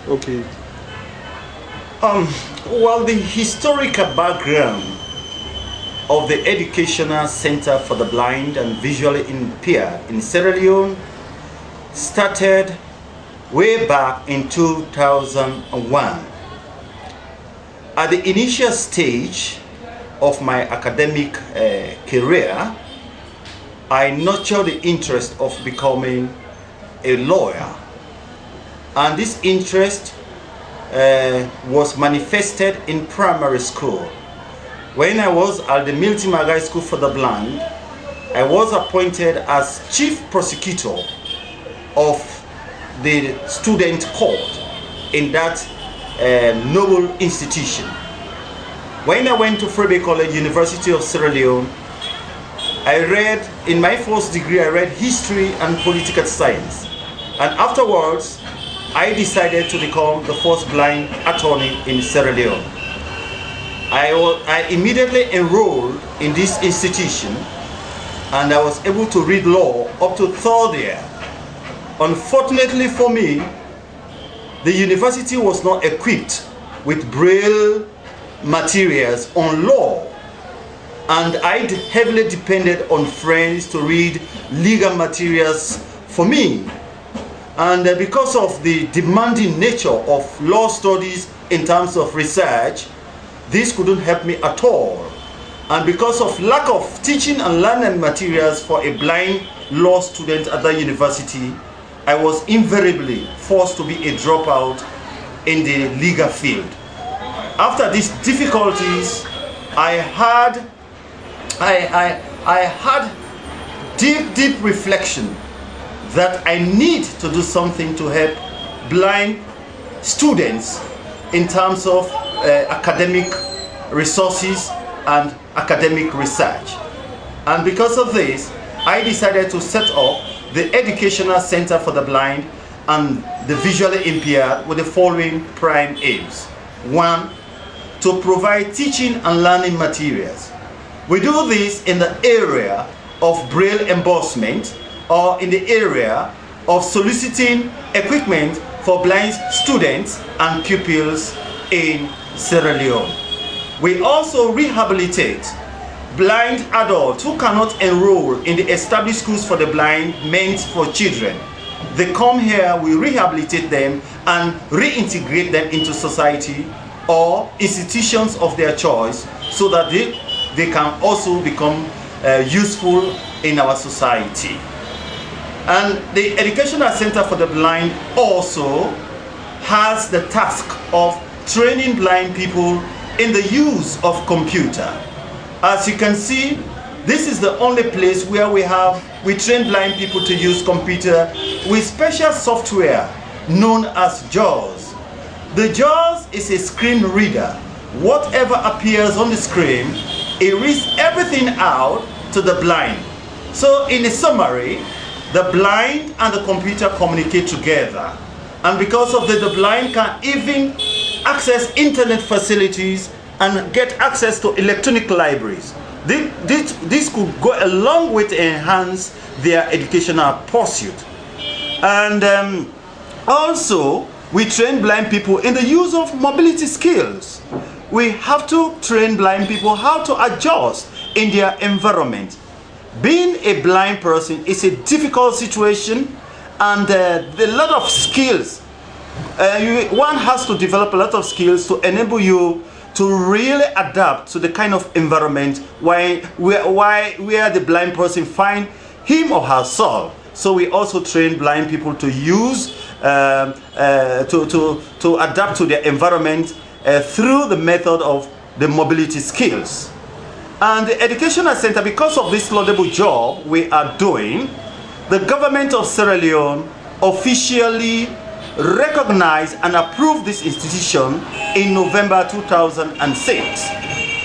Okay. Well, the historical background of the Educational Center for the Blind and Visually Impaired in Sierra Leone started way back in 2001. At the initial stage of my academic career, I nurtured the interest of becoming a lawyer, and this interest was manifested in primary school. When I was at the Milton Magai School for the Blind, I was appointed as chief prosecutor of the student court in that noble institution. When I went to Frebe College, University of Sierra Leone, I read, in my first degree, I read history and political science. And afterwards, I decided to become the first blind attorney in Sierra Leone. I immediately enrolled in this institution, and I was able to read law up to third year. Unfortunately for me, the university was not equipped with Braille materials on law, and I heavily depended on friends to read legal materials for me. And because of the demanding nature of law studies in terms of research, this couldn't help me at all. And because of lack of teaching and learning materials for a blind law student at the university, I was invariably forced to be a dropout in the legal field. After these difficulties, I had deep reflection that I need to do something to help blind students in terms of academic resources and academic research. And because of this, I decided to set up the Educational Center for the Blind and the Visually Impaired with the following prime aims. One, to provide teaching and learning materials. We do this in the area of Braille embossment, or in the area of soliciting equipment for blind students and pupils in Sierra Leone. We also rehabilitate blind adults who cannot enroll in the established schools for the blind meant for children. They come here, we rehabilitate them and reintegrate them into society or institutions of their choice so that they can also become useful in our society. And the Educational Center for the Blind also has the task of training blind people in the use of computer. As you can see, this is the only place where we train blind people to use computer with special software known as JAWS. The JAWS is a screen reader. Whatever appears on the screen, it reads everything out to the blind. So in a summary, the blind and the computer communicate together. And because of that, the blind can even access internet facilities and get access to electronic libraries. This could go a long way to enhance their educational pursuit. And also, we train blind people in the use of mobility skills. We have to train blind people how to adjust in their environment. Being a blind person is a difficult situation, and a lot of skills. One has to develop a lot of skills to enable you to really adapt to the kind of environment where the blind person find him or herself. So we also train blind people to use to adapt to their environment through the method of the mobility skills. And the Educational Center, because of this laudable job we are doing, the government of Sierra Leone officially recognized and approved this institution in November 2006.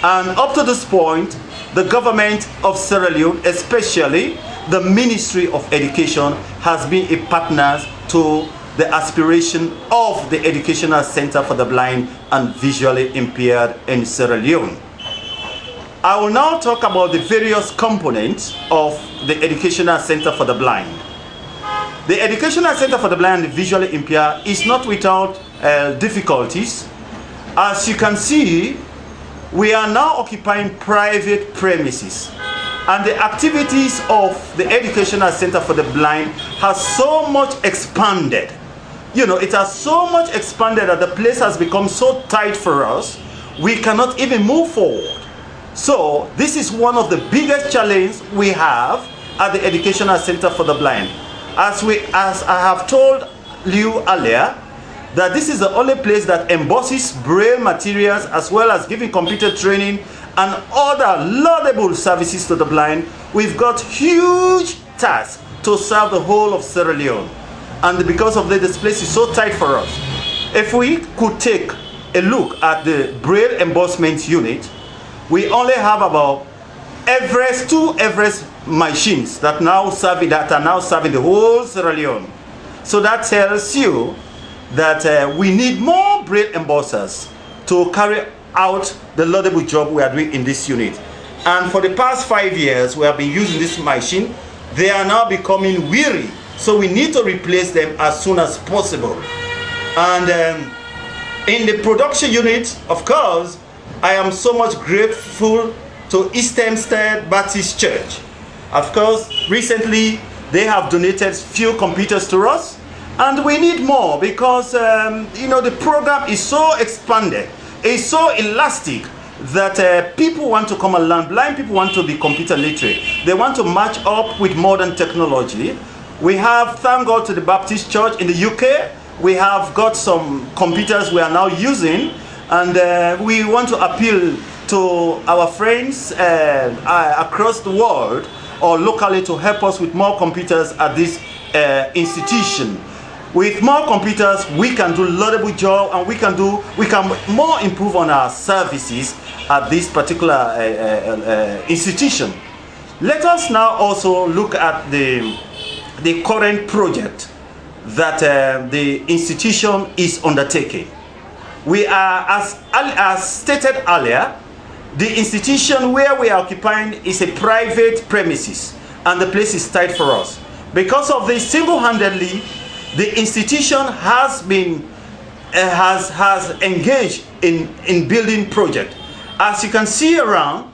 And up to this point, the government of Sierra Leone, especially the Ministry of Education, has been a partner to the aspiration of the Educational Center for the Blind and Visually Impaired in Sierra Leone. I will now talk about the various components of the Educational Center for the Blind. The Educational Center for the Blind and Visually Impaired is not without difficulties. As you can see, we are now occupying private premises, and the activities of the Educational Center for the Blind has so much expanded. You know, it has so much expanded that the place has become so tight for us, we cannot even move forward. So this is one of the biggest challenges we have at the Educational Center for the Blind. As I have told you earlier, that this is the only place that embosses braille materials as well as giving computer training and other laudable services to the blind. We've got huge tasks to serve the whole of Sierra Leone, and because of this place is so tight for us. If we could take a look at the braille embossment unit, we only have about two Everest machines that are now serving the whole Sierra Leone. So that tells you that we need more braille embossers to carry out the laudable job we are doing in this unit. And for the past 5 years we have been using this machine. They are now becoming weary, so we need to replace them as soon as possible. And in the production unit, of course, I am so much grateful to East Hempstead Baptist Church. Of course, recently they have donated few computers to us, and we need more because you know, the program is so expanded, it's so elastic that people want to come and learn. Blind people want to be computer literate. They want to match up with modern technology. We have, thank God to the Baptist Church in the UK, we have got some computers we are now using, and we want to appeal to our friends across the world or locally to help us with more computers at this institution. With more computers, we can do laudable job, and we can more improve on our services at this particular institution. Let us now also look at the current project that the institution is undertaking. We are, as stated earlier, the institution where we are occupying is a private premises, and the place is tight for us. Because of this, single-handedly, the institution has been has engaged in building project. As you can see around,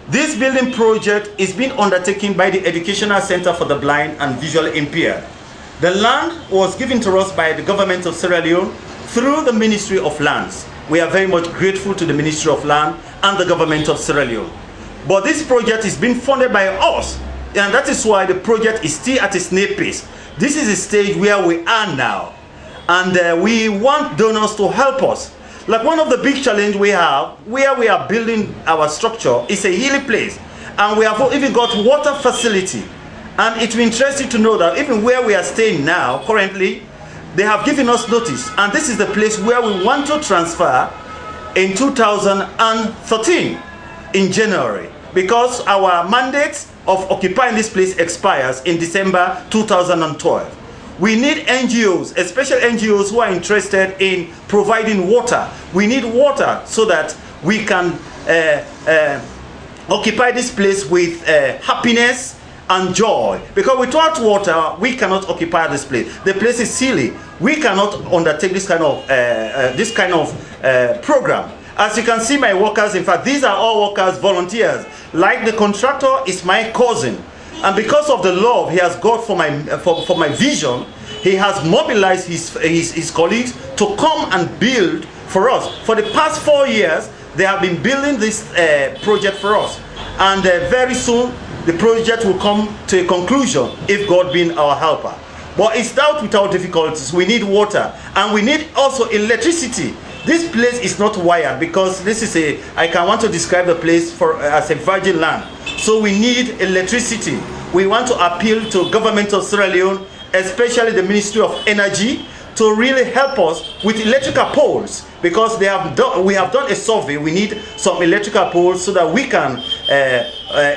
this building project is being undertaken by the Educational Center for the Blind and Visually Impaired. The land was given to us by the government of Sierra Leone through the Ministry of Lands. We are very much grateful to the Ministry of Land and the government of Sierra Leone. But this project is being funded by us, and that is why the project is still at a snail pace. This is the stage where we are now, and we want donors to help us. Like one of the big challenges we have, where we are building our structure, is a hilly place, and we have even got water facility. And it will be interesting to know that even where we are staying now, currently, they have given us notice, and this is the place where we want to transfer in 2013, in January, because our mandate of occupying this place expires in December 2012. We need NGOs, especially NGOs who are interested in providing water. We need water so that we can occupy this place with happiness and joy, because without water we cannot occupy this place. The place is silly. We cannot undertake this kind of program. As you can see, my workers, in fact these are all workers, volunteers. Like the contractor is my cousin, and because of the love he has got for my vision, he has mobilized his colleagues to come and build for us. For the past 4 years they have been building this project for us, and very soon the project will come to a conclusion if God being our helper. But it's not without difficulties. We need water, and we need also electricity. This place is not wired, because this is I want to describe the place as a virgin land. So we need electricity. We want to appeal to government of Sierra Leone, especially the Ministry of Energy, to really help us with electrical poles, because we have done a survey. We need some electrical poles so that we can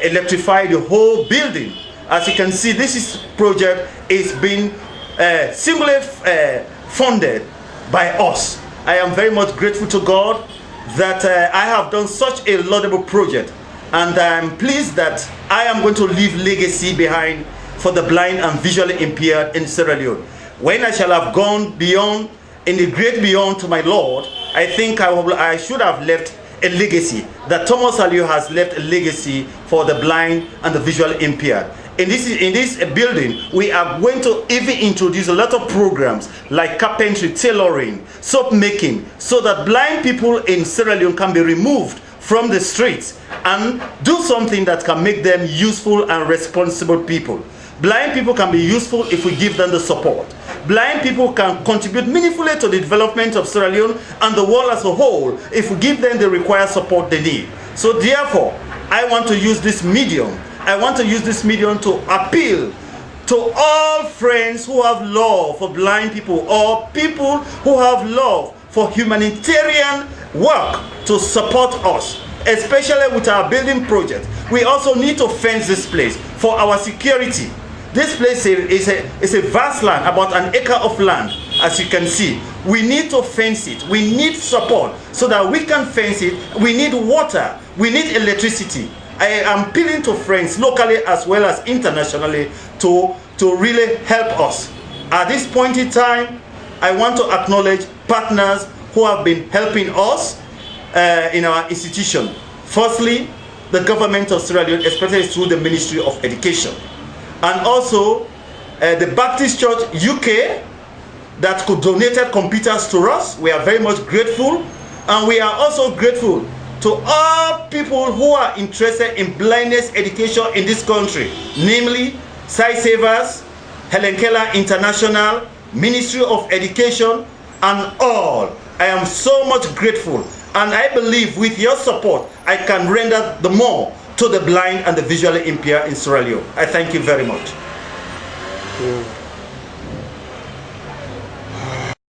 electrify the whole building. As you can see, this project is being singly funded by us. I am very much grateful to God that I have done such a laudable project, and I'm pleased that I am going to leave legacy behind for the blind and visually impaired in Sierra Leone. When I shall have gone beyond in the great beyond to my Lord, I think I should have left a legacy, that Thomas Aliyah has left a legacy for the blind and the visually impaired. In this building, we are going to even introduce a lot of programs like carpentry, tailoring, soap making, so that blind people in Sierra Leone can be removed from the streets and do something that can make them useful and responsible people. Blind people can be useful if we give them the support. Blind people can contribute meaningfully to the development of Sierra Leone and the world as a whole if we give them the required support they need. So therefore, I want to use this medium. I want to use this medium to appeal to all friends who have love for blind people or people who have love for humanitarian work to support us, especially with our building project. We also need to fence this place for our security. This place is a vast land, about an acre of land, as you can see. We need to fence it. We need support so that we can fence it. We need water. We need electricity. I am appealing to friends locally as well as internationally to really help us. At this point in time, I want to acknowledge partners who have been helping us in our institution. Firstly, the government of Sierra Leone, especially through the Ministry of Education. And also the Baptist Church UK that could donated computers to us. We are very much grateful. And we are also grateful to all people who are interested in blindness education in this country, namely Sight Savers, Helen Keller International, Ministry of Education, and all. I am so much grateful, and I believe with your support I can render the more to the blind and the visually impaired in Sierra Leone. I thank you very much.